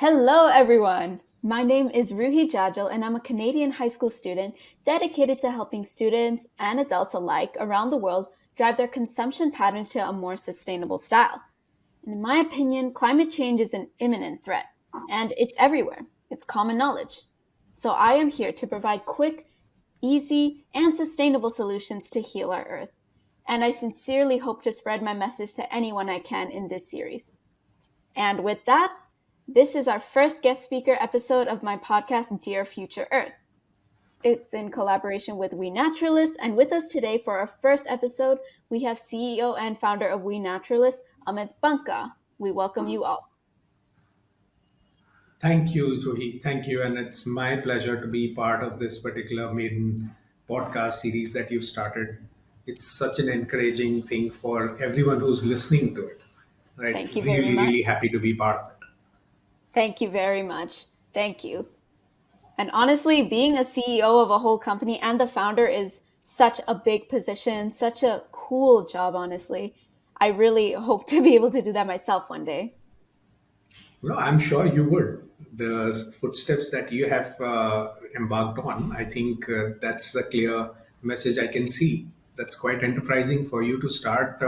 Hello, everyone. My name is Ruhi Jajal, and I'm a Canadian high school student dedicated to helping students and adults alike around the world drive their consumption patterns to a more sustainable style. And in my opinion, climate change is an imminent threat, and it's everywhere. It's common knowledge. So I am here to provide quick, easy, and sustainable solutions to heal our Earth. And I sincerely hope to spread my message to anyone I can in this series. And with that, this is our first guest speaker episode of my podcast, Dear Future Earth. It's in collaboration with WeNaturalists, and with us today for our first episode, we have CEO and founder of WeNaturalists, Amit Banka. We welcome you all. Thank you, Ruhi. Thank you. And it's my pleasure to be part of this particular maiden podcast series that you've started. It's such an encouraging thing for everyone who's listening to it, right? Thank you very Really, much. really happy to be part of it. Thank you very much. Thank you. And honestly, being a CEO of a whole company and the founder is such a big position, such a cool job, honestly. I really hope to be able to do that myself one day. Well, I'm sure you would. The footsteps that you have embarked on, I think that's a clear message I can see. That's quite enterprising for you to start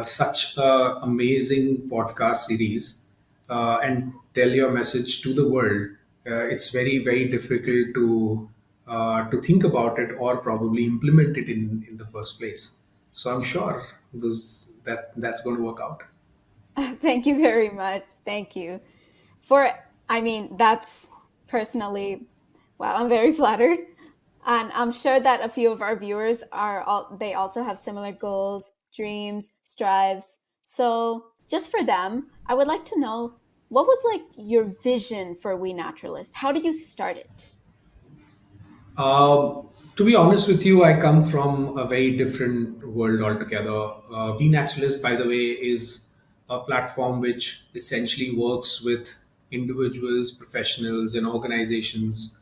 such a amazing podcast series and tell your message to the world. It's very, very difficult to think about it or probably implement it in the first place. So I'm sure that's going to work out. Thank you very much. Thank you. For, I mean, that's personally, wow, I'm very flattered. And I'm sure that a few of our viewers they also have similar goals, dreams, strives. So just for them, I would like to know what was like your vision for We Naturalist? How did you start it? To be honest with you, I come from a very different world altogether. WeNaturalists, by the way, is a platform which essentially works with individuals, professionals, and organizations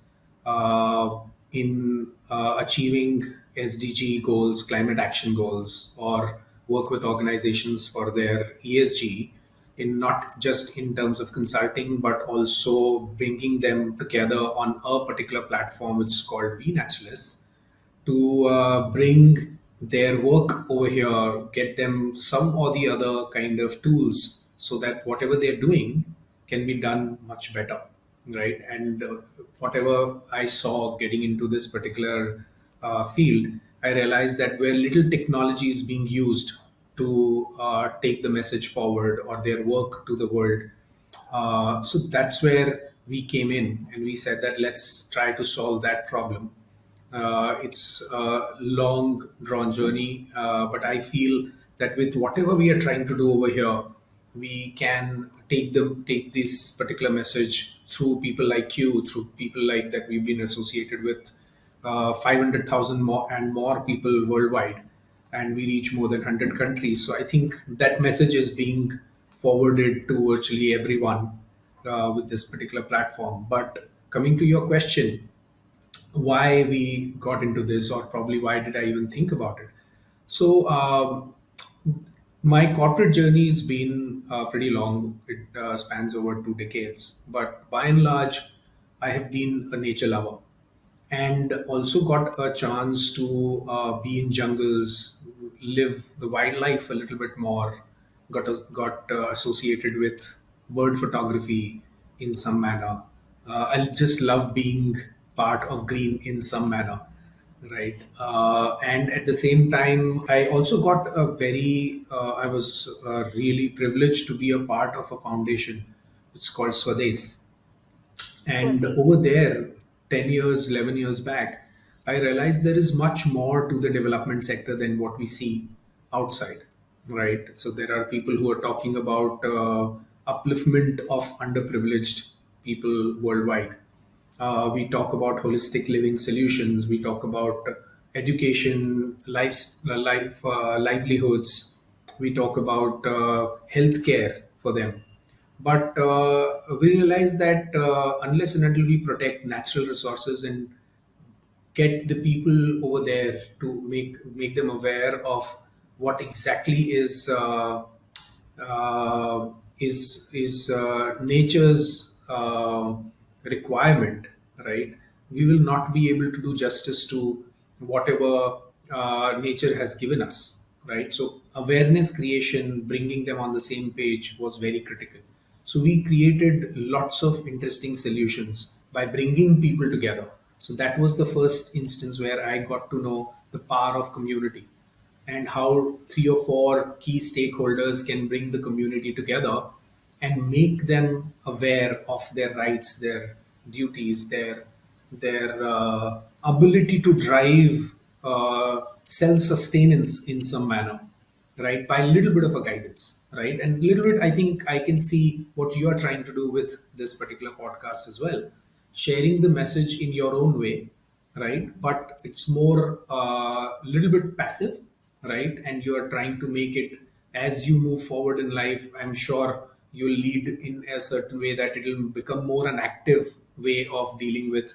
in achieving SDG goals, climate action goals, or work with organizations for their ESG in not just in terms of consulting, but also bringing them together on a particular platform which is called WeNaturalists to bring their work over here, get them some or the other kind of tools so that whatever they're doing can be done much better, right? And whatever I saw getting into this particular field, I realized that where little technology is being used to take the message forward or their work to the world, so that's where we came in and we said that let's try to solve that problem. It's a long drawn journey, but I feel that with whatever we are trying to do over here, we can take this particular message through people like you, through people like that we've been associated with 500,000 more and more people worldwide, and we reach more than 100 countries. So I think that message is being forwarded to virtually everyone with this particular platform. But coming to your question, why we got into this, or probably why did I even think about it? So, my corporate journey has been pretty long. It spans over 2 decades. But by and large, I have been a nature lover and also got a chance to be in jungles, live the wildlife a little bit more, got associated with bird photography in some manner. I just love being part of green in some manner, right? And at the same time, I also got I was really privileged to be a part of a foundation. It's called Swades, and Swathi. over there, 10 years, 11 years back, I realized there is much more to the development sector than what we see outside, right? So there are people who are talking about upliftment of underprivileged people worldwide. We talk about holistic living solutions. We talk about education, livelihoods. We talk about healthcare for them. But we realize that unless and until we protect natural resources and get the people over there to make them aware of what exactly is is nature's requirement, right? We will not be able to do justice to whatever nature has given us, right? So awareness creation, bringing them on the same page was very critical. So we created lots of interesting solutions by bringing people together. So that was the first instance where I got to know the power of community and how three or four key stakeholders can bring the community together and make them aware of their rights, their duties, their ability to drive self-sustenance in some manner, right? By a little bit of a guidance, right? And a little bit, I think I can see what you are trying to do with this particular podcast as well, sharing the message in your own way, right? But it's more a little bit passive, right? And you are trying to make it as you move forward in life. I'm sure you'll lead in a certain way that it will become more an active way of dealing with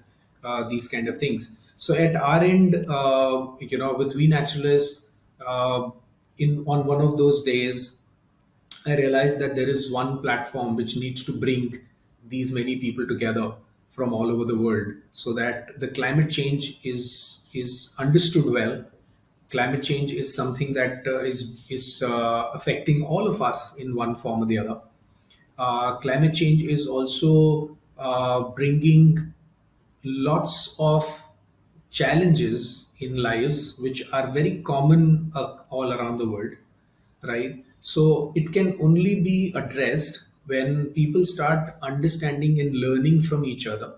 these kind of things. So at our end, with We Naturalists, in on one of those days, I realized that there is one platform which needs to bring these many people together from all over the world, so that the climate change is understood well. Climate change is something that is affecting all of us in one form or the other. Climate change is also bringing lots of challenges in lives which are very common all around the world, right? So it can only be addressed when people start understanding and learning from each other.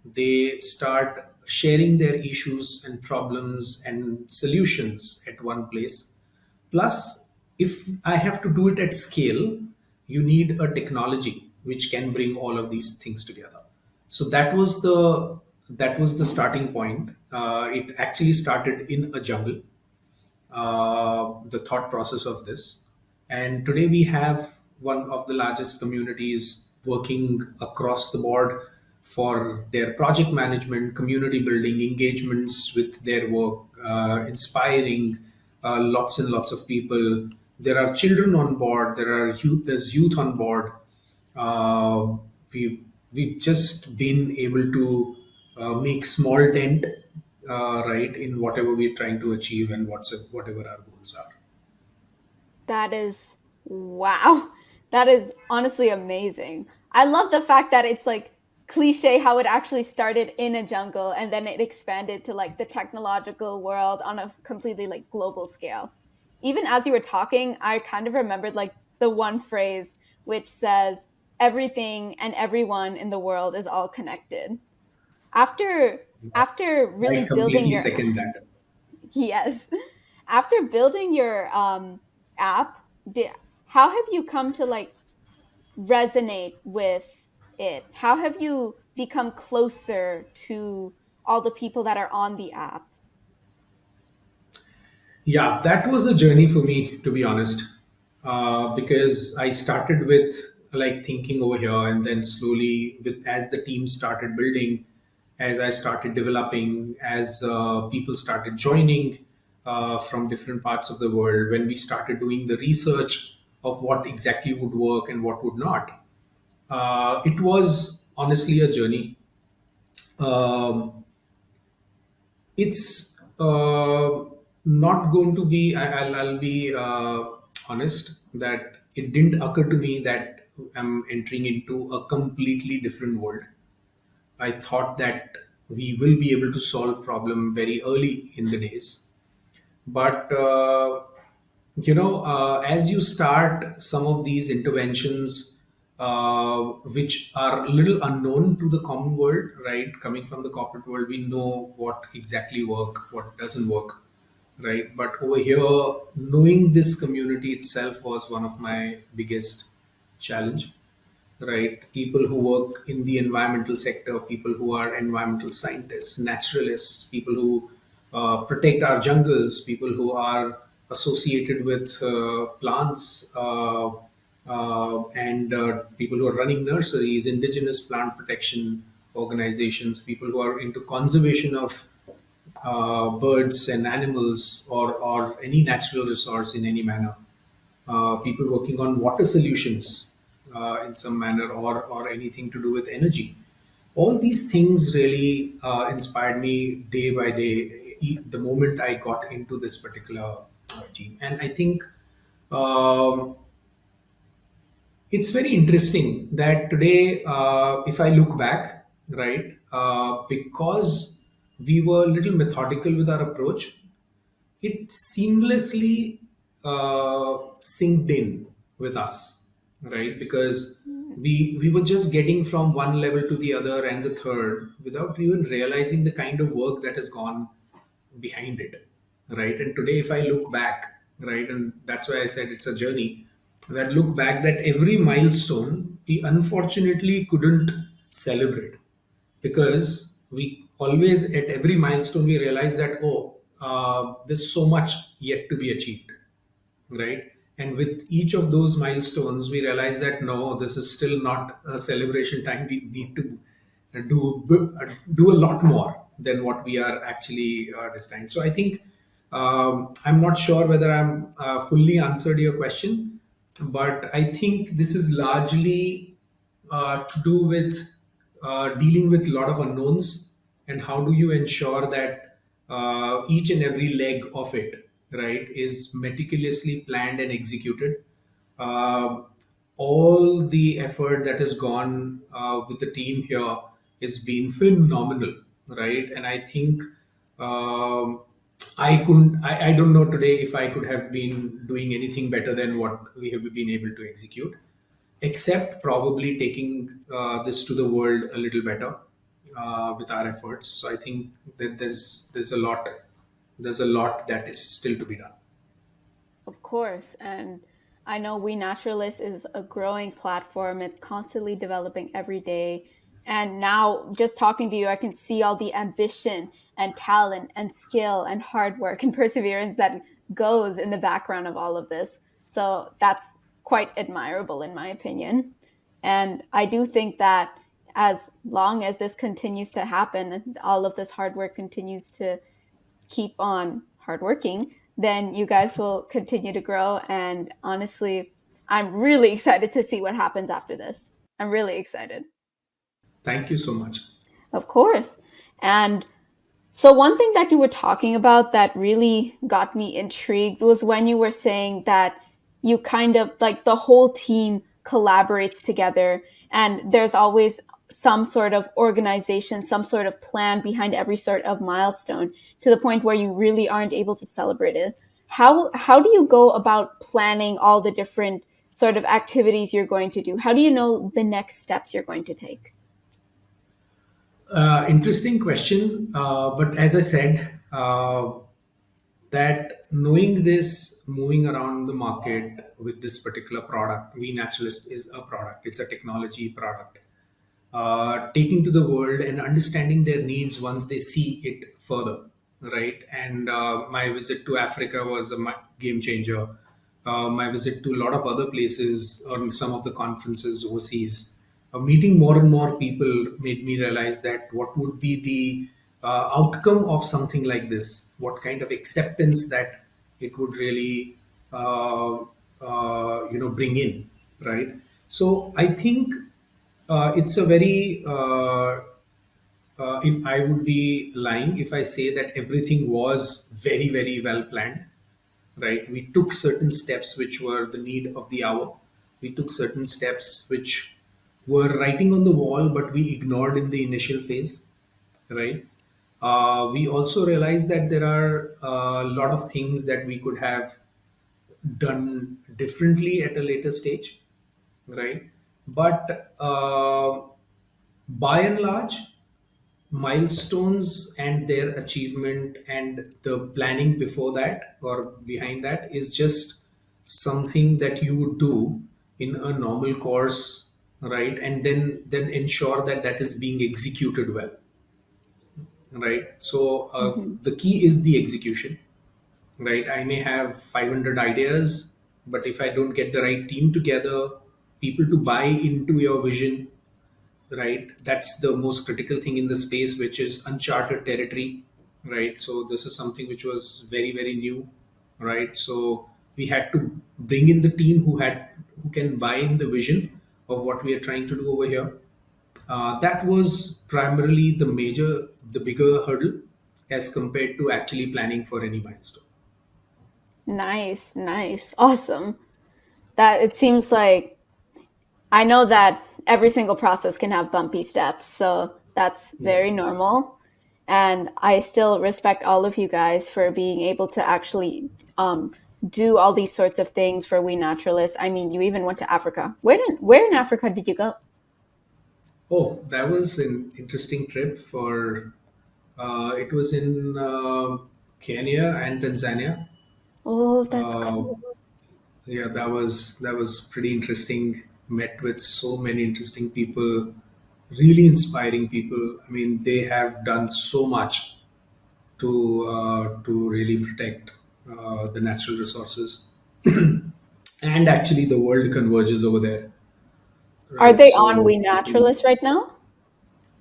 They start sharing their issues and problems and solutions at one place. Plus, if I have to do it at scale, you need a technology which can bring all of these things together. So that was the starting point. It actually started in a jungle, the thought process of this. And today we have one of the largest communities working across the board for their project management, community building, engagements with their work, inspiring lots and lots of people. There are children on board. There's youth on board. uh, we we've just been able to make small dent, right, in whatever we're trying to achieve and whatever our goals are. That is wow. That is honestly amazing. I love the fact that it's like cliche how it actually started in a jungle and then it expanded to like the technological world on a completely like global scale. Even as you were talking, I kind of remembered like the one phrase which says everything and everyone in the world is all connected. After after I really building completely your second that. yes. After building your app, did, how have you come to like resonate with it? How have you become closer to all the people that are on the app? Yeah, that was a journey for me, to be honest, because I started with like thinking over here, and then slowly, with as the team started building, as I started developing, as people started joining from different parts of the world, when we started doing the research of what exactly would work and what would not, it was honestly a journey. Um, it's not going to be. I'll be honest that it didn't occur to me that I'm entering into a completely different world. I thought that we will be able to solve problem very early in the days, but as you start some of these interventions, which are a little unknown to the common world, right? Coming from the corporate world, we know what exactly work, what doesn't work, right? But over here, knowing this community itself was one of my biggest challenge, right? People who work in the environmental sector, people who are environmental scientists, naturalists, people who protect our jungles, people who are associated with plants, and people who are running nurseries, indigenous plant protection organizations, people who are into conservation of birds and animals, or any natural resource in any manner, people working on water solutions, in some manner, or anything to do with energy. All these things really inspired me day by day, the moment I got into this particular team. And I think um, it's very interesting that today, if I look back, right, because we were a little methodical with our approach, it seamlessly synced in with us, right? Because Mm. we were just getting from one level to the other and the third without even realizing the kind of work that has gone behind it, right? And today, if I look back, right, and that's why I said it's a journey, that look back, that every milestone we unfortunately couldn't celebrate, because we always, at every milestone, we realize that, oh, there's so much yet to be achieved, right? And with each of those milestones, we realize that no, this is still not a celebration time. We need to do a lot more than what we are actually destined. So I think, I'm not sure whether I'm fully answered your question, but I think this is largely to do with dealing with a lot of unknowns, and how do you ensure that each and every leg of it, right, is meticulously planned and executed. uh, all the effort that has gone with the team here has been phenomenal, right? And I think, um, I don't know today if I could have been doing anything better than what we have been able to execute, except probably taking this to the world a little better with our efforts. So I think that there's a lot that is still to be done. Of course. And I know We Naturalists is a growing platform. It's constantly developing every day. And now, just talking to you, I can see all the ambition and talent and skill and hard work and perseverance that goes in the background of all of this. So that's quite admirable, in my opinion. And I do think that as long as this continues to happen, all of this hard work continues to keep on hardworking, then you guys will continue to grow. And honestly, I'm really excited to see what happens after this. I'm really excited. Thank you so much. Of course. And so, one thing that you were talking about that really got me intrigued was when you were saying that you kind of like the whole team collaborates together and there's always some sort of organization, some sort of plan behind every sort of milestone to the point where you really aren't able to celebrate it. How do you go about planning all the different sort of activities you're going to do? How do you know the next steps you're going to take? Interesting question. But as I said, that knowing this, moving around the market with this particular product, We Naturalist is a product, it's a technology product. Taking to the world and understanding their needs once they see it further, right? And my visit to Africa was a game changer. My visit to a lot of other places on some of the conferences overseas, meeting more and more people made me realize that what would be the outcome of something like this, what kind of acceptance that it would really bring in, right? So I think it's a very if I would be lying if I say that everything was very, very well planned, right? We took certain steps which were the need of the hour. We took certain steps which were writing on the wall, but we ignored in the initial phase, right? We also realized that there are a lot of things that we could have done differently at a later stage, right? But by and large, milestones and their achievement and the planning before that or behind that is just something that you would do in a normal course, right? And then ensure that that is being executed well, right? So Hmm. the key is the execution, right? I may have 500 ideas, but if I don't get the right team together, people to buy into your vision, right, that's the most critical thing in the space, which is uncharted territory, right? So this is something which was very, very new, right? So we had to bring in the team who can buy in the vision, of what we are trying to do over here. That was primarily the bigger hurdle as compared to actually planning for any milestone. Nice, nice, awesome. That it seems like I know that every single process can have bumpy steps, so that's Yeah. very normal. And I still respect all of you guys for being able to actually do all these sorts of things for We Naturalists. I mean, you even went to Africa. Where in Africa did you go? Oh, that was an interesting trip for. It was in Kenya and Tanzania. Oh, that's Uh, cool. yeah, that was pretty interesting. Met with so many interesting people, really inspiring people. I mean, they have done so much to really protect the natural resources, and actually the world converges over there, Are right? they on So We people, Naturalists right now?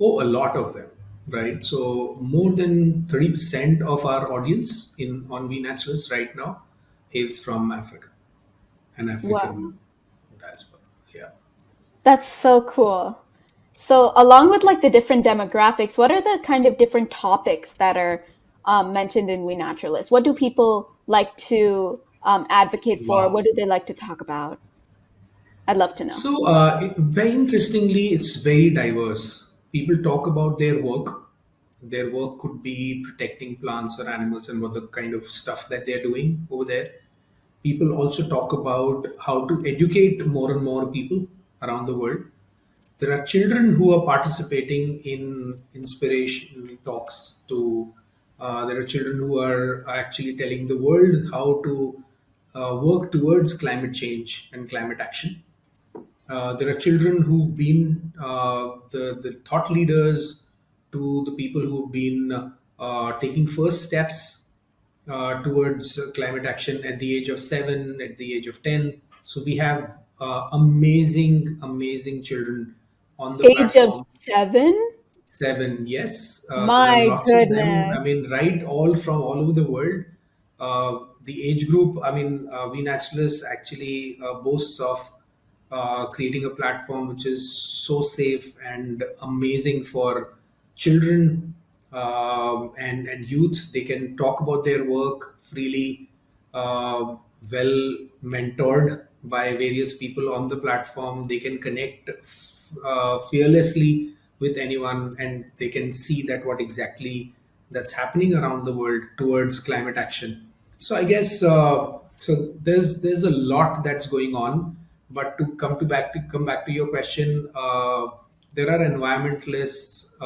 oh, a lot of them, right? So more than 30% of our audience in on We Naturalists right now hails from Africa and African Wow, diaspora. Yeah. that's so cool. So, along with like the different demographics, what are the kind of different topics that are mentioned in We Naturalists? What do people like to advocate for? Wow. What do they like to talk about? I'd love to know. So, very interestingly, it's very diverse. People talk about their work. Their work could be protecting plants or animals and what the kind of stuff that they're doing over there. People also talk about how to educate more and more people around the world. There are children who are participating in inspirational talks. There are children who are actually telling the world how to work towards climate change and climate action. There are children who've been the thought leaders to the people who've been taking first steps towards climate action at the age of 7, at the age of 10. So we have amazing, amazing children on the Age of platform. 7? 7, yes. There are My lots of them. goodness. I mean, right, all from all over the world. The age group, I mean, We Naturalists actually boasts of creating a platform which is so safe and amazing for children and youth. They can talk about their work freely, well mentored by various people on the platform. They can connect fearlessly with anyone, and they can see that what exactly that's happening around the world towards climate action. So I guess so. There's a lot that's going on, but to come back to your question, there are environmentalists,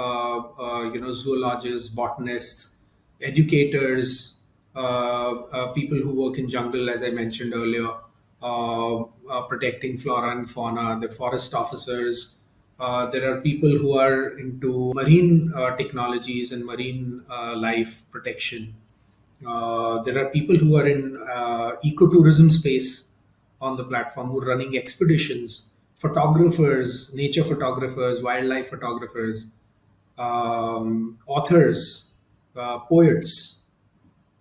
zoologists, botanists, educators, people who work in jungle, as I mentioned earlier, protecting flora and fauna, the forest officers. There are people who are into marine technologies and marine life protection. There are people who are in ecotourism space on the platform who are running expeditions, photographers, nature photographers, wildlife photographers, authors, poets,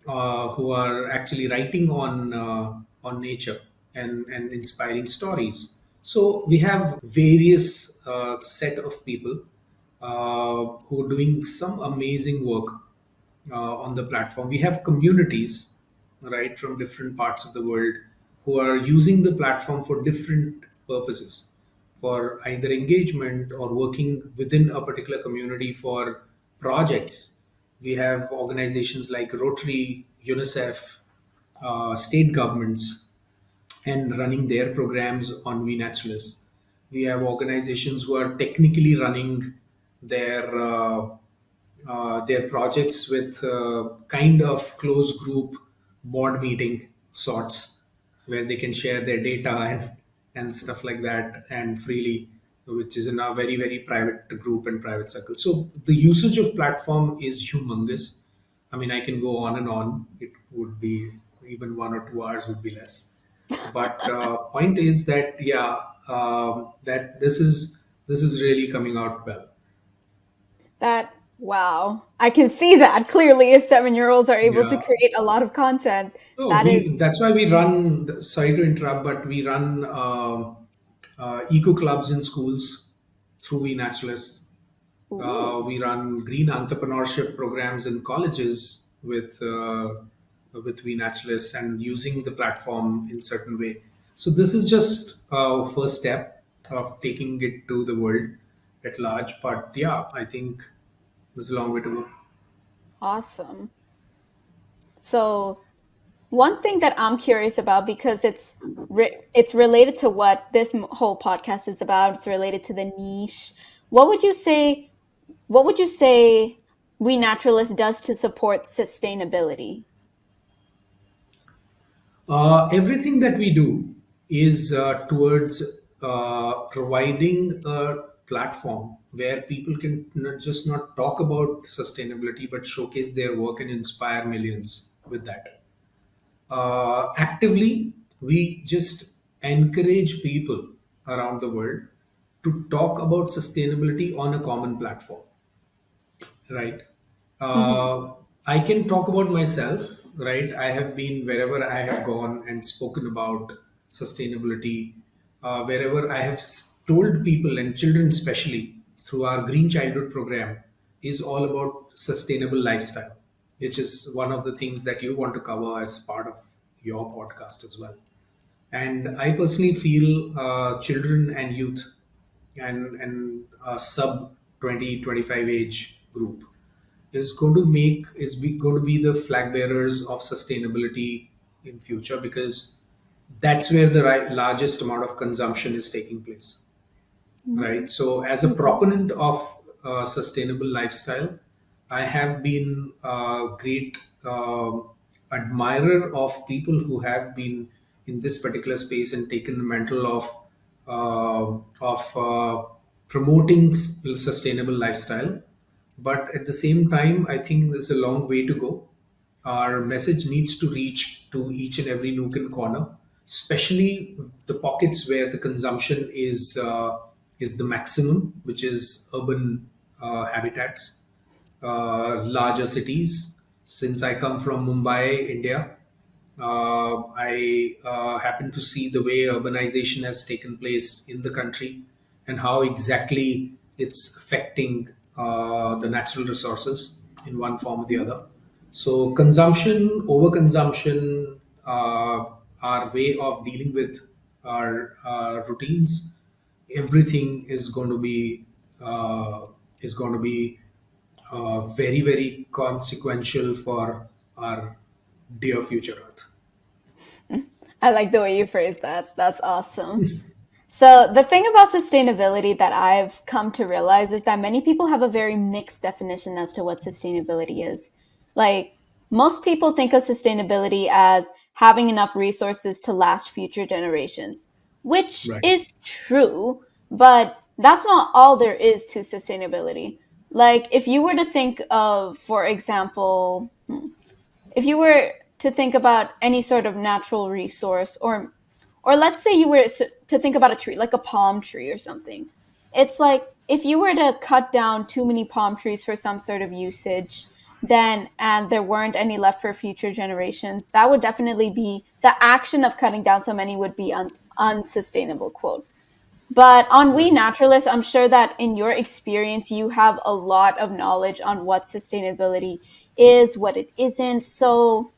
who are actually writing on nature and inspiring stories. So we have various set of people who are doing some amazing work on the platform. We have communities, right, from different parts of the world who are using the platform for different purposes, for either engagement or working within a particular community for projects. We have organizations like Rotary, UNICEF, state governments, and running their programs on WeNaturalists. We have organizations who are technically running their their projects with kind of close group board meeting sorts, where they can share their data and stuff like that and freely, which is in a very very private group and private circle. So the usage of platform is humongous. I mean, I can go on and on. It would be even 1 or 2 hours would be less. But point is that yeah, that this is really coming out well. That, wow. I can see that clearly if 7-year-olds are able to Yeah. create a lot of content. So That is, we that's why we run. Sorry to interrupt, but we run eco clubs in schools through WeNaturalists. Ooh, We run green entrepreneurship programs in colleges with WeNaturalists and using the platform in certain way. So this is just a first step of taking it to the world at large. But yeah, I think there's a long way to go. awesome. So one thing that I'm curious about, because it's related to what this whole podcast is about. It's related to the niche. What would you say? What would you say We Naturalist does to support sustainability? Everything that we do is towards providing a platform where people can not talk about sustainability but showcase their work and inspire millions with that. Actively, we just encourage people around the world to talk about sustainability on a common platform, right? Hmm. uh, I can talk about myself, right? I have been wherever I have gone and spoken about sustainability, wherever I have told people and children, especially through our Green Childhood program, is all about sustainable lifestyle, which is one of the things that you want to cover as part of your podcast as well. And I personally feel children and youth and sub 20-25 age group is going to be the flag bearers of sustainability in future, because that's where the largest amount of consumption is taking place, right? So, as a Hmm. proponent of sustainable lifestyle, I have been a great admirer of people who have been in this particular space and taken the mantle of promoting sustainable lifestyle. But at the same time, I think there's a long way to go. Our message needs to reach to each and every nook and corner, especially the pockets where the consumption is the maximum, which is urban habitats, larger cities. Since I come from Mumbai, India, I happen to see the way urbanization has taken place in the country and how exactly it's affecting the natural resources in one form or the other. So, consumption, overconsumption, our way of dealing with our routines, everything uh, is going to be very, very consequential for our dear future Earth. I like the way you phrase that. That's awesome. So, the thing about sustainability that I've come to realize is that many people have a very mixed definition as to what sustainability is. Like, most people think of sustainability as having enough resources to last future generations, which Right. is true, but that's not all there is to sustainability. Like, if you were to think of, for example, if you were to think about any sort of natural resource, or let's say you were to think about a tree like a palm tree or something, it's like if you were to cut down too many palm trees for some sort of usage, then and there weren't any left for future generations, that would definitely be the action of cutting down so many would be unsustainable, quote. But on We Right. Naturalists, I'm sure that in your experience, you have a lot of knowledge on what sustainability is, what it isn't. So,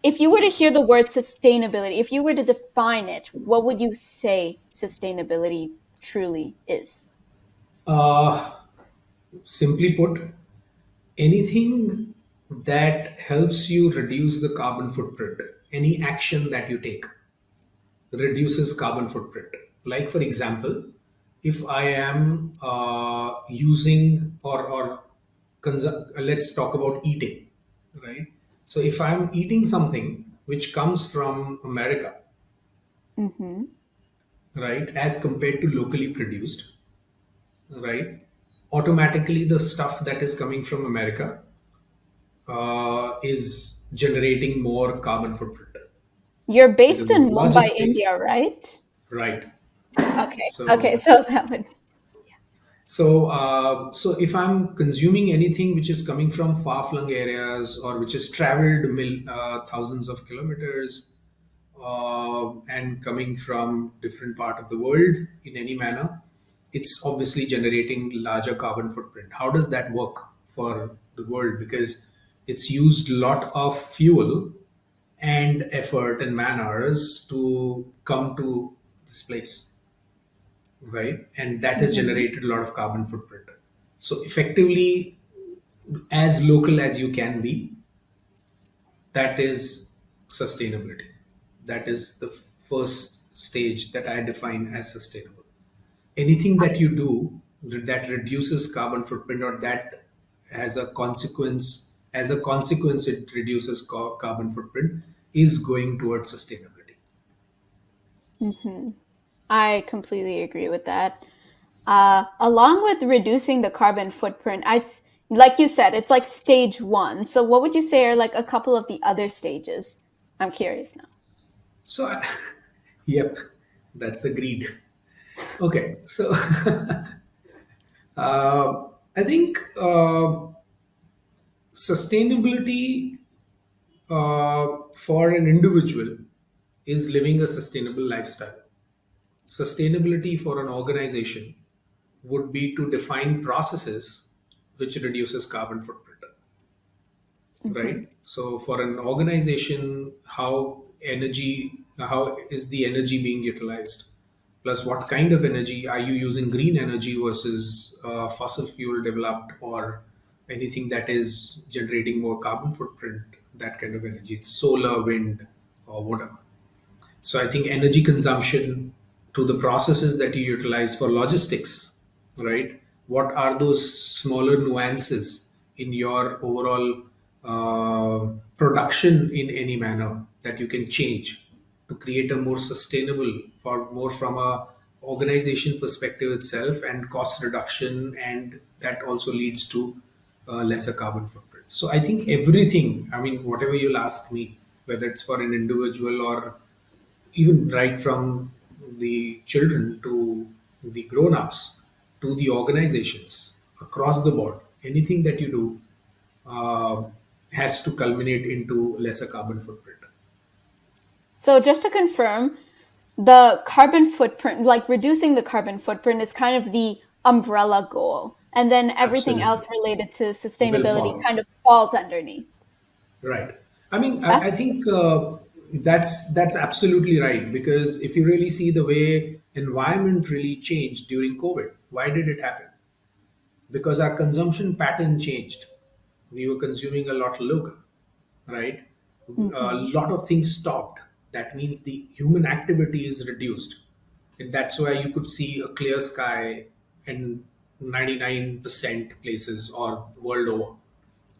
if you were to hear the word sustainability, if you were to define it, what would you say sustainability truly is? Uh, Simply put, anything that helps you reduce the carbon footprint, any action that you take reduces carbon footprint. Like, for example, if I am using let's talk about eating, right? So, if I'm eating something which comes from America, Mm-hmm. right, as compared to locally produced, right, automatically the stuff that is coming from America is generating more carbon footprint You're based because of in the Mumbai, logistics, India, right? right? Okay. Okay. So, So that would. so if I'm consuming anything which is coming from far-flung areas or which has traveled thousands of kilometers, and coming from different part of the world in any manner, it's obviously generating larger carbon footprint. How does that work for the world? Because it's used a lot of fuel and effort and man hours to come to this place, right? And that has Mhm. generated a lot of carbon footprint. So effectively, as local as you can be, that is sustainability. That is the first stage that I define as sustainable. Anything that you do that reduces carbon footprint, or that as a consequence it reduces carbon footprint, is going towards sustainability. Mhm. I completely agree with that. Along with reducing the carbon footprint, like you said, it's like stage one. So, what would you say are like a couple of the other stages? I'm curious now. So yep, that's the greed. Okay, so I think sustainability for an individual is living a sustainable lifestyle. Sustainability for an organization would be to define processes which reduces carbon footprint, Hmm. right? So for an organization, how is the energy being utilized, plus what kind of energy are you using, green energy versus fossil fuel developed, or anything that is generating more carbon footprint, that kind of energy, it's solar, wind, or whatever. So I think energy consumption, to the processes that you utilize for logistics, right? What are those smaller nuances in your overall production in any manner that you can change to create a more sustainable, for more from a organization perspective itself, and cost reduction, and that also leads to lesser carbon footprint. So I think everything, I mean, whatever you'll ask me, whether it's for an individual or even right from the children to the grown-ups to the organizations across the board, anything that you do has to culminate into lesser carbon footprint. So, just to confirm, the carbon footprint, like reducing the carbon footprint, is kind of the umbrella goal. And then everything else Absolutely. related to Will sustainability follow. kind of falls underneath. Right. I mean, I That's think that's absolutely right, because if you really see the way environment really changed during COVID, why did it happen? Because our consumption pattern changed. We were consuming a lot local, right? A Mhm. lot of things stopped. That means the human activity is reduced. And that's why you could see a clear sky in 99% places or world over,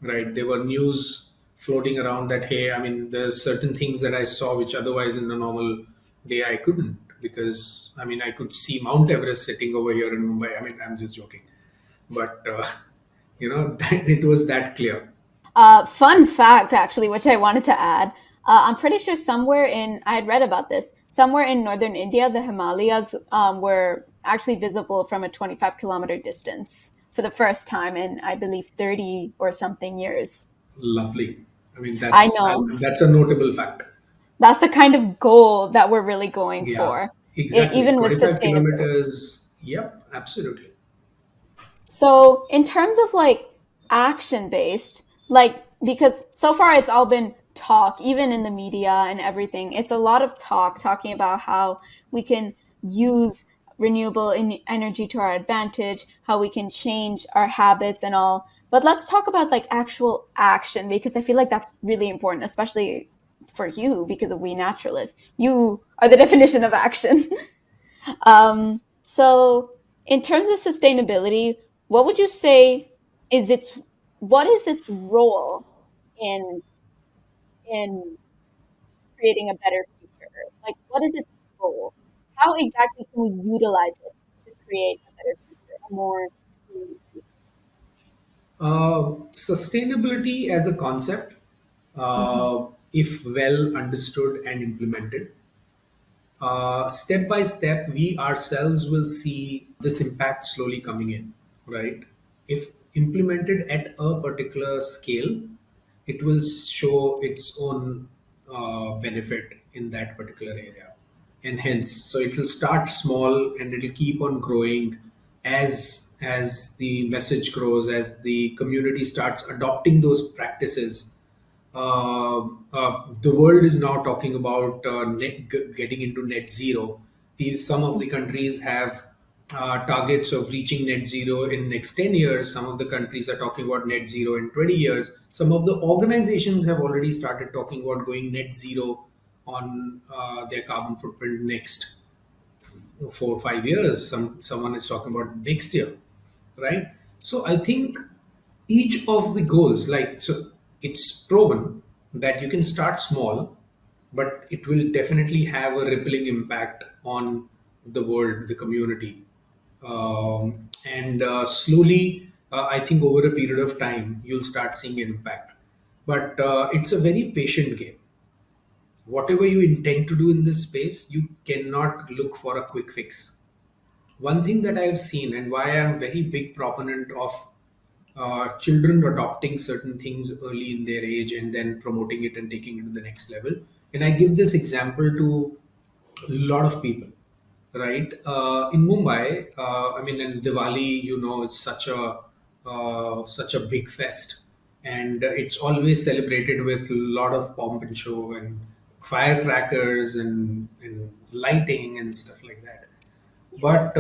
right? There were news floating around that, hey, I mean, there's certain things that I saw which otherwise in a normal day I couldn't, because I mean, I could see Mount Everest sitting over here in Mumbai. I mean, I'm just joking, but it was that clear. Fun fact, actually, which I wanted to add. I'm pretty sure I had read about this, somewhere in northern India, the Himalayas were actually visible from a 25-kilometer distance for the first time in, I believe, 30 or something years. Lovely. I mean, I know. that's a notable fact. That's the kind of goal that we're really going Yeah, for, exactly. even with 25 sustainability. kilometers. Yep, absolutely. So, in terms of like action based, like, because so far it's all been talk, even in the media and everything, it's a lot of talking about how we can use renewable energy to our advantage, how we can change our habits and all. But let's talk about like actual action, because I feel like that's really important, especially for you because of We Naturalists. You are the definition of action. So, in terms of sustainability, what would you say is its what is its role in in creating a better future? Like, what is its role? How exactly can we utilize it to create a better future, a more Sustainability as a concept, Mhm. if well understood and implemented, step by step, we ourselves will see this impact slowly coming in, right? If implemented at a particular scale, it will show its own benefit in that particular area. And hence, so it will start small and it will keep on growing as the message grows, as the community starts adopting those practices. The world is now talking about getting into net zero. Some of the countries have targets of reaching net zero in next 10 years. Some of the countries are talking about net zero in 20 years. Some of the organizations have already started talking about going net zero on their carbon footprint next 4 or 5 years. Someone is talking about next year, right? So I think each of the goals, like, so it's proven that you can start small, but it will definitely have a rippling impact on the world, the community. And slowly, I think over a period of time, you'll start seeing an impact. But it's a very patient game. Whatever you intend to do in this space, you cannot look for a quick fix. One thing that I've seen, and why I'm very big proponent of children adopting certain things early in their age and then promoting it and taking it to the next level. And I give this example to a lot of people, right? In Mumbai, I mean, in Diwali, it's such a big fest, and it's always celebrated with a lot of pomp and show and firecrackers and lighting and stuff like that. Yes. But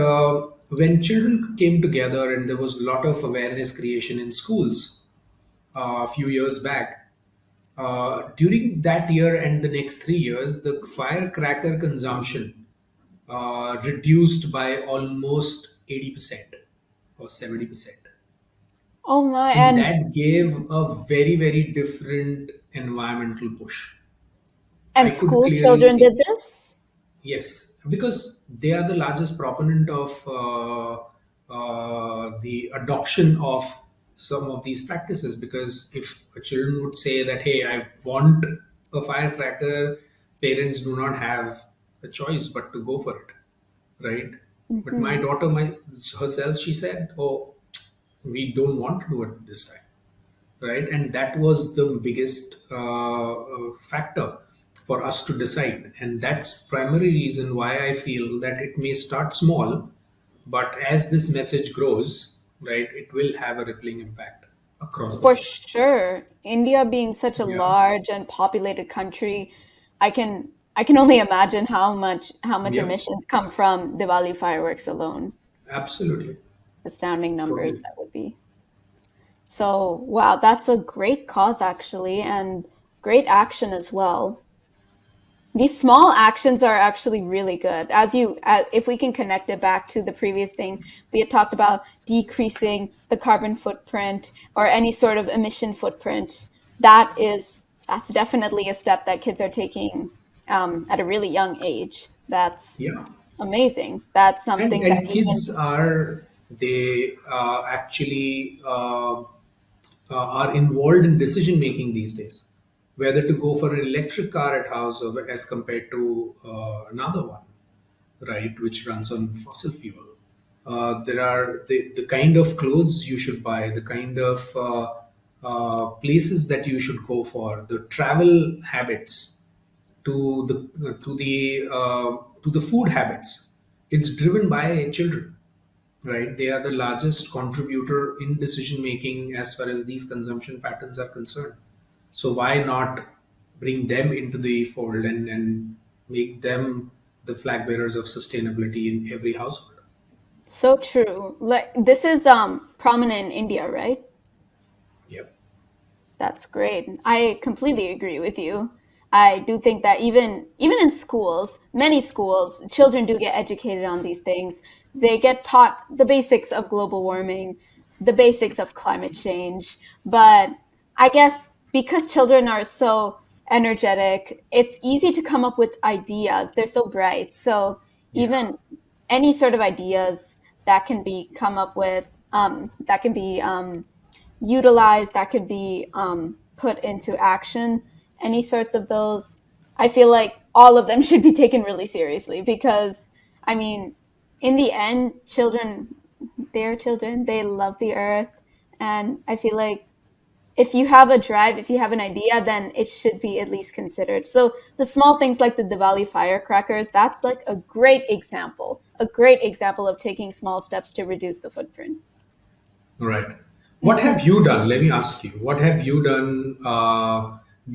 when children came together and there was a lot of awareness creation in schools a few years back, during that year and the next 3 years, the firecracker consumption reduced by almost 80% or 70%. Oh my, And and that gave a very, very different environmental push. I and could school clearly children see. did this? Yes, because they are the largest proponent of the adoption of some of these practices. Because if a children would say that, "Hey, I want a firecracker," parents do not have a choice but to go for it, right? But my Hmm. daughter, my herself, she said, "Oh, we don't want to do it this time." Right? And that was the biggest factor for us to decide. And that's primary reason why I feel that it may start small, but as this message grows, right, it will have a rippling impact across the For world. sure. India being such a Yeah, large and populated country, I can only imagine how much yeah, emissions come from Diwali fireworks alone. absolutely, Astounding numbers totally. that would be. So, wow, that's a great cause actually, and great action as well. These small actions are actually really good. If we can connect it back to the previous thing, we had talked about decreasing the carbon footprint or any sort of emission footprint. That's definitely a step that kids are taking at a really young age. That's Yeah. amazing. That's and something that and even kids are, they actually are involved in decision making these days, whether to go for an electric car at house or as compared to another one, right, which runs on fossil fuel. There are the kind of clothes you should buy, the kind of places that you should go for, the travel habits, to the food habits. It's driven by children, right? They are the largest contributor in decision making as far as these consumption patterns are concerned. So why not bring them into the fold and make them the flag bearers of sustainability in every household? so true. Like this is prominent in India, right? Yep. That's great. I completely agree with you. I do think that even in schools, many schools, children do get educated on these things. They get taught the basics of global warming, the basics of climate change. But I guess because children are so energetic, it's easy to come up with ideas. They're so bright. So Yeah. even any sort of ideas that can be come up with, that can be utilized, that could be put into action, any sorts of those, I feel like all of them should be taken really seriously because, I mean, in the end, children, they're children, they love the earth. And I feel like if you have a drive, if you have an idea, then it should be at least considered. So the small things like the Diwali firecrackers, that's like a great example of taking small steps to reduce the footprint. Right. What Mhm. have you done? Let me ask you, what have you done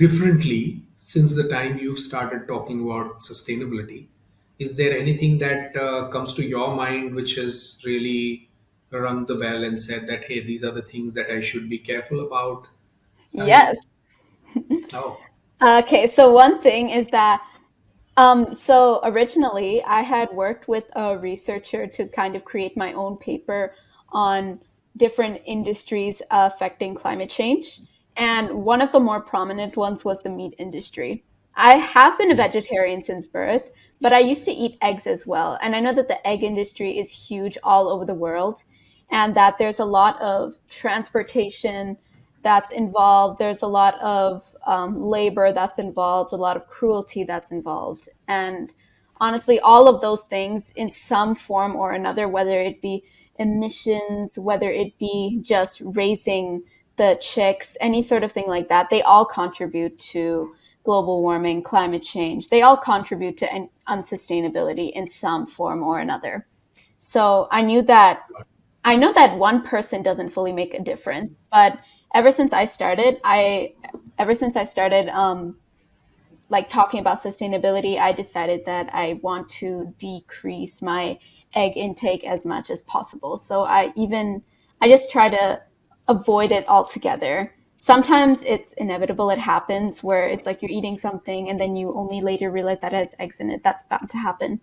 differently since the time you started talking about sustainability? Is there anything that comes to your mind which has really rung the bell and said that, hey, these are the things that I should be careful about? Yes. I, oh, Okay, so one thing is that so originally, I had worked with a researcher to kind of create my own paper on different industries affecting climate change. And one of the more prominent ones was the meat industry. I have been a vegetarian since birth, but I used to eat eggs as well. And I know that the egg industry is huge all over the world and that there's a lot of transportation that's involved. There's a lot of labor that's involved, a lot of cruelty that's involved. And honestly, all of those things in some form or another, whether it be emissions, whether it be just raising the chicks, any sort of thing like that, they all contribute to global warming, climate change. They all contribute to unsustainability in some form or another. So I know that one person doesn't fully make a difference, but ever since I started, ever since I started like talking about sustainability, I decided that I want to decrease my egg intake as much as possible. So I just try to avoid it altogether. Sometimes it's inevitable, it happens where it's like you're eating something and then you only later realize that it has eggs in it. That's bound to happen.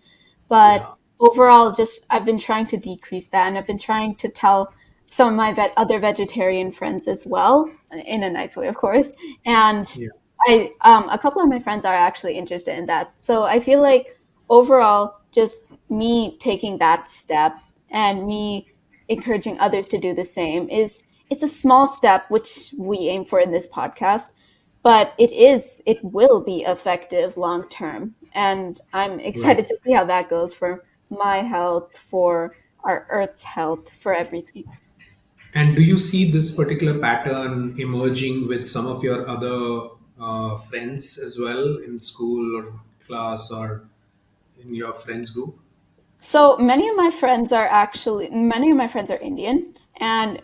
But yeah, overall, just I've been trying to decrease that, and I've been trying to tell some of my other vegetarian friends as well, in a nice way, of course. And yeah, a couple of my friends are actually interested in that. So I feel like overall, just me taking that step and me encouraging others to do the same is it's a small step, which we aim for in this podcast, but it will be effective long term. And I'm right. excited to see how that goes for my health, for our Earth's health, for everything. And do you see this particular pattern emerging with some of your other friends as well in school or class or in your friends group? So many of my friends are Indian, and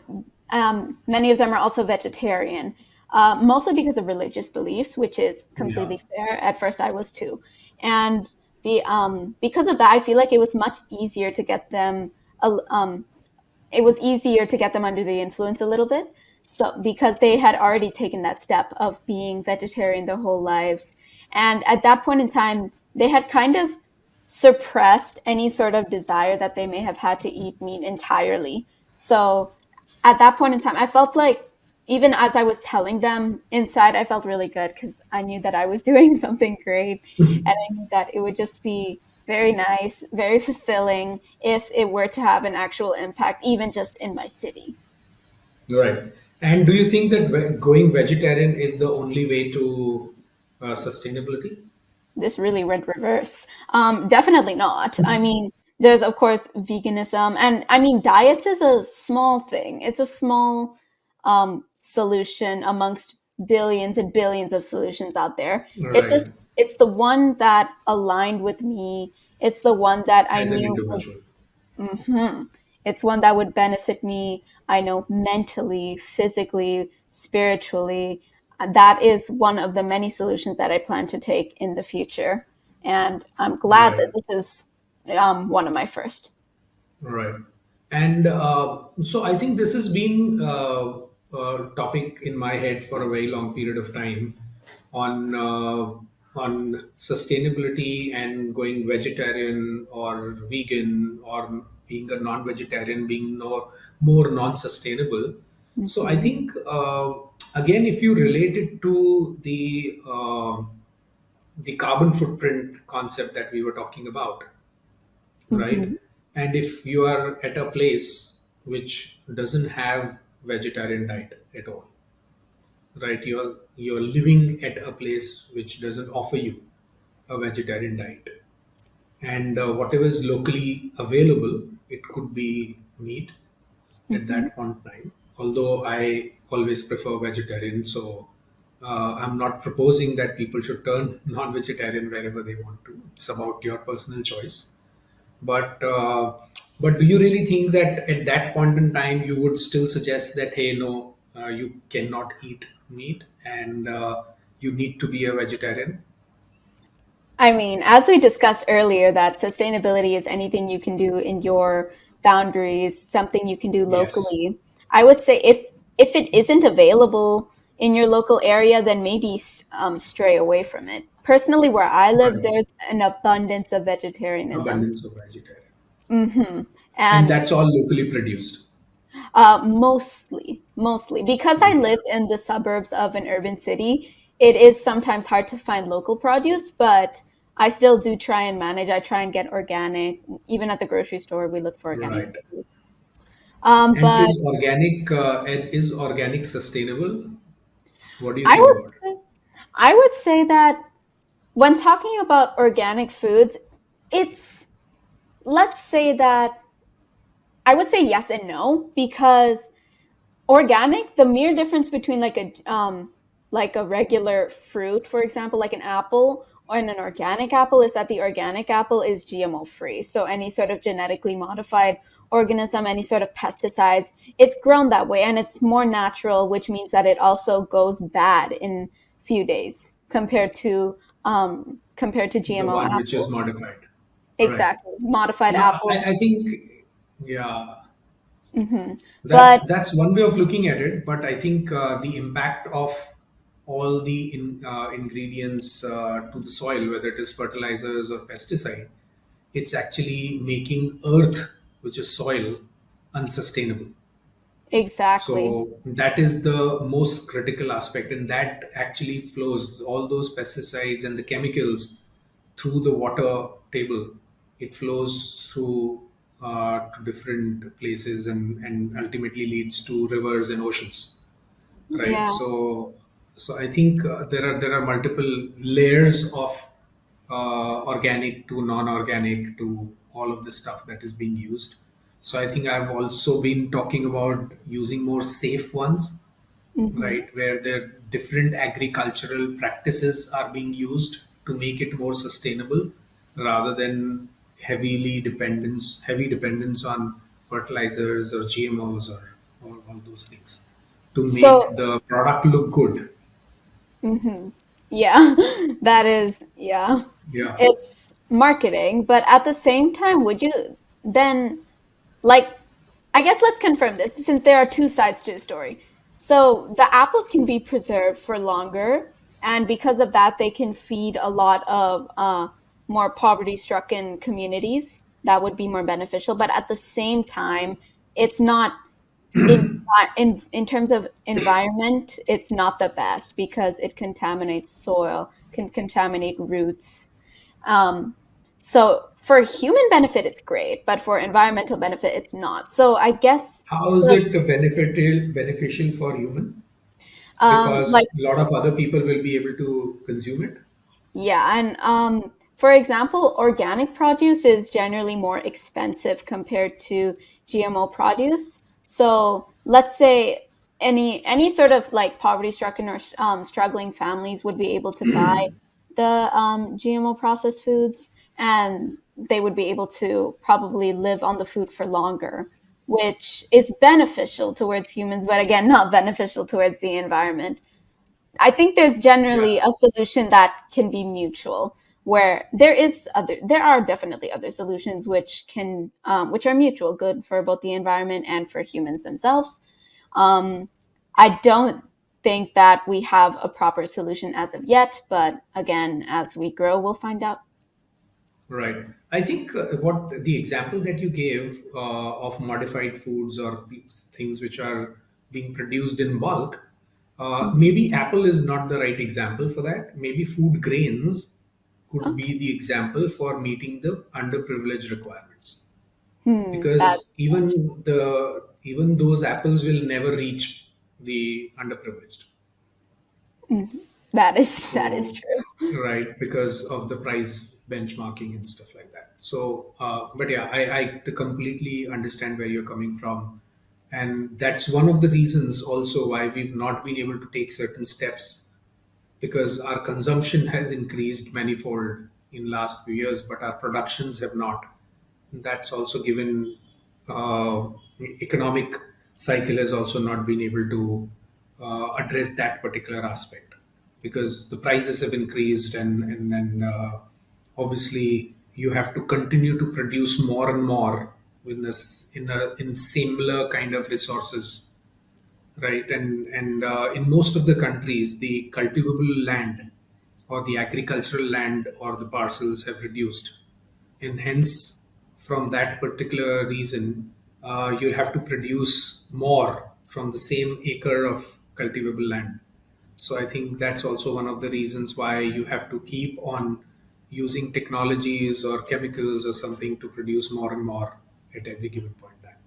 many of them are also vegetarian, mostly because of religious beliefs, which is Yeah, completely fair. At first, I was too, and because of that, I feel like it was easier to get them under the influence a little bit. So because they had already taken that step of being vegetarian their whole lives. And at that point in time, they had kind of suppressed any sort of desire that they may have had to eat meat entirely. So at that point in time, I felt like even as I was telling them inside, I felt really good because I knew that I was doing something great. And I knew that it would just be very nice, very fulfilling if it were to have an actual impact, even just in my city. right. And do you think that going vegetarian is the only way to sustainability? This really went reverse. Definitely not. I mean, there's of course veganism, and I mean, diets is a small thing. It's a small solution amongst billions and billions of solutions out there. Right. It's the one that aligned with me. It's the one that I As an knew would individual. Mhm. It's one that would benefit me, I know, mentally, physically, spiritually. That is one of the many solutions that I plan to take in the future. And I'm glad Right. that this is one of my first. Right. And so I think this has been a topic in my head for a very long period of time on sustainability and going vegetarian or vegan or being a non-vegetarian, being more non-sustainable. So I Hmm. think again, if you relate it to the carbon footprint concept that we were talking about, right? Hmm. And if you are at a place which doesn't have vegetarian diet at all, right? You're living at a place which doesn't offer you a vegetarian diet, and whatever is locally available, it could be meat at Hmm. that point in time, although I always prefer vegetarian, so I'm not proposing that people should turn non-vegetarian wherever they want to. It's about your personal choice. But but do you really think that at that point in time you would still suggest that, hey, no, you cannot eat meat and you need to be a vegetarian? I mean, as we discussed earlier, that sustainability is anything you can do in your boundaries, something you can do Yes, locally. I would say if it isn't available in your local area, then maybe stray away from it. Personally, where I live, right. there's an abundance of vegetarianism. Abundance of vegetarian, Hmm. and And that's all locally produced. mostly because I live in the suburbs of an urban city, it is sometimes hard to find local produce, but I still do try and manage. I try and get organic. Even at the grocery store, we look for organic Right. produce. And But is organic sustainable? What do you I think would about it? say, I would say that when talking about organic foods, it's let's say that I would say yes and no because organic, the mere difference between like a regular fruit, for example, like an apple and an organic apple, is that the organic apple is GMO free. So any sort of genetically modified organism, any sort of pesticides, it's grown that way and it's more natural, which means that it also goes bad in few days compared to The GMO one which is apples. modified. Right. Exactly. Modified Yeah, apples. I think, yeah, Hmm. But that's one way of looking at it. But I think the impact of all the ingredients to the soil, whether it is fertilizers or pesticide, it's actually making earth, which is soil, unsustainable. exactly. So that is the most critical aspect, and that actually flows all those pesticides and the chemicals through the water table. It flows through to different places and ultimately leads to rivers and oceans, right? Yeah. So I think there are multiple layers of organic to non-organic to all of the stuff that is being used. So I think I've also been talking about using more safe ones, Hmm. right, where the different agricultural practices are being used to make it more sustainable rather than heavy dependence on fertilizers or GMOs or all those things to make So the product look good. hmm. Yeah, that is, yeah. Yeah. It's marketing, but at the same time, would you then, like, I guess let's confirm this since there are two sides to the story. So the apples can be preserved for longer, and because of that, they can feed a lot of more poverty-stricken communities. That would be more beneficial. But at the same time, it's not in in terms of environment, it's not the best because it contaminates soil, can contaminate roots. Um, so for human benefit, it's great, but for environmental benefit, it's not. So I guess How is the it beneficial for human? like Because a lot of other people will be able to consume it. yeah, and for example, organic produce is generally more expensive compared to GMO produce. So let's say any sort of like poverty-stricken or struggling families would be able to buy the GMO processed foods, and they would be able to probably live on the food for longer, which is beneficial towards humans, but again, not beneficial towards the environment. I think there's Yeah. generally a solution that can be mutual, where there are definitely other solutions which are mutual good for both the environment and for humans themselves. Um, I don't think that we have a proper solution as of yet, but again, as we grow, we'll find out. Right. I think what the example that you gave of modified foods or things which are being produced in bulk, maybe Apple is not the right example for that. Maybe food grains could Okay. be the example for meeting the underprivileged requirements. Hmm. Because even those apples will never reach the underprivileged. That is So, true. right, because of the price benchmarking and stuff like that. So, but yeah, I completely understand where you're coming from And that's one of the reasons also why we've not been able to take certain steps, because our consumption has increased manifold in last few years, but our productions have not. That's also given uh, economic cycle has also not been able to address that particular aspect, because the prices have increased, and obviously you have to continue to produce more and more in this in similar kind of resources, right? And in most of the countries, the cultivable land or the agricultural land or the parcels have reduced, and hence from that particular reason, you'll have to produce more from the same acre of cultivable land. So I think that's also one of the reasons why you have to keep on using technologies or chemicals or something to produce more and more at every given point in time.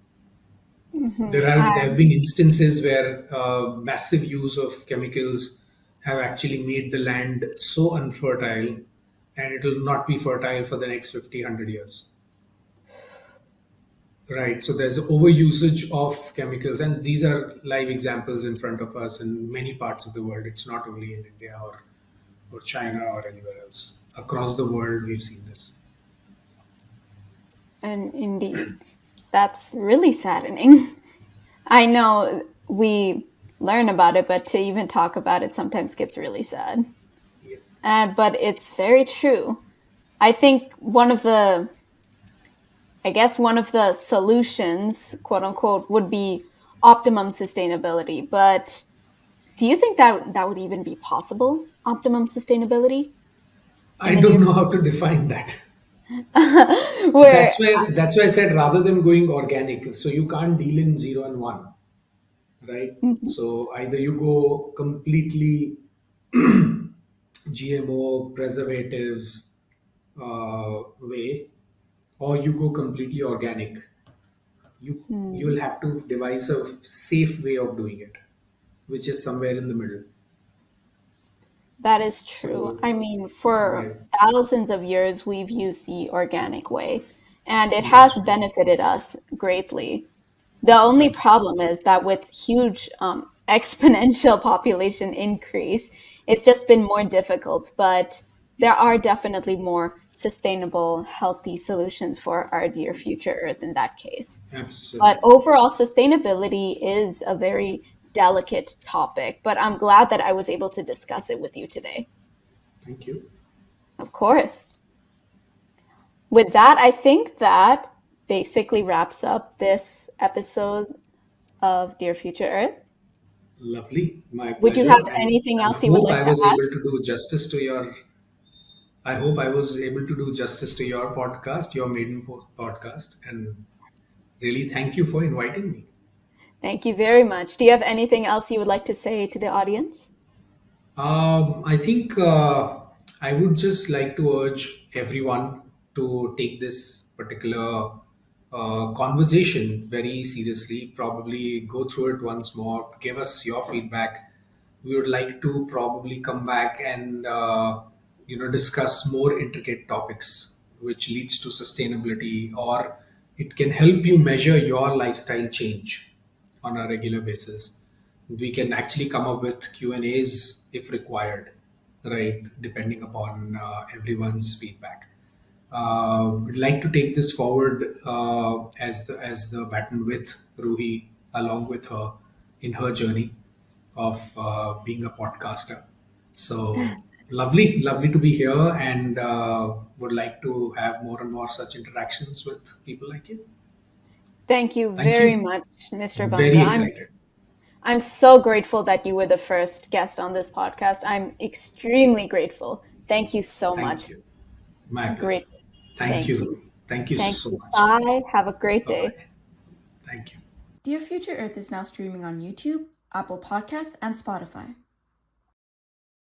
Mhm. There have been instances where massive use of chemicals have actually made the land so unfertile, and it will not be fertile for the next 50, 100 years. Right. So there's overusage of chemicals, and these are live examples in front of us in many parts of the world. It's not only in India or China or anywhere else. Across the world, we've seen this. And indeed, that's really saddening. I know we learn about it, but to even talk about it sometimes gets really sad. Yeah. But it's very true. I think one of the solutions, quote unquote, would be optimum sustainability. But do you think that that would even be possible? Optimum sustainability in I the near don't know how to define that. future? Where That's why I said rather than going organic. So you can't deal in zero and one, right? So either you go completely GMO preservatives way, or you go completely organic. You'll have to devise a safe way of doing it, which is somewhere in the middle. that is true. So I mean, for right, thousands of years, we've used the organic way, and it has that's right. benefited us greatly. The only Right. problem is that with huge exponential population increase, it's just been more difficult. But there are definitely more sustainable, healthy solutions for our dear future Earth in that case. But Absolutely. overall, sustainability is a very delicate topic. But I'm glad that I was able to discuss it with you today. Thank you. Of course. With that, I think that basically wraps up this episode of Dear Future Earth. Lovely. My Would you have pleasure. And anything I else you would hope like I to was add? able to do justice to your. I hope I was able to do justice to your podcast, your maiden podcast, and really thank you for inviting me. Thank you very much. Do you have anything else you would like to say to the audience? I think I would just like to urge everyone to take this particular conversation very seriously. Probably go through it once more, give us your feedback. We would like to probably come back and discuss more intricate topics which leads to sustainability, or it can help you measure your lifestyle change on a regular basis. We can actually come up with Q and A's if required, right? Depending upon everyone's feedback. We'd like to take this forward as the baton with Ruhi along with her in her journey of being a podcaster. So lovely to be here, and would like to have more and more such interactions with people like you. Thank you Thank very you. much, Mr. Banka. Very excited. I'm so grateful that you were the first guest on this podcast. I'm extremely grateful. Thank you so Thank much. you. My pleasure. Grateful. Thank Thank you, you. Ruhi. Thank you Thank so you. much. Bye. Have a great Bye day. bye. Thank you. Dear Future Earth is now streaming on YouTube, Apple Podcasts, and Spotify.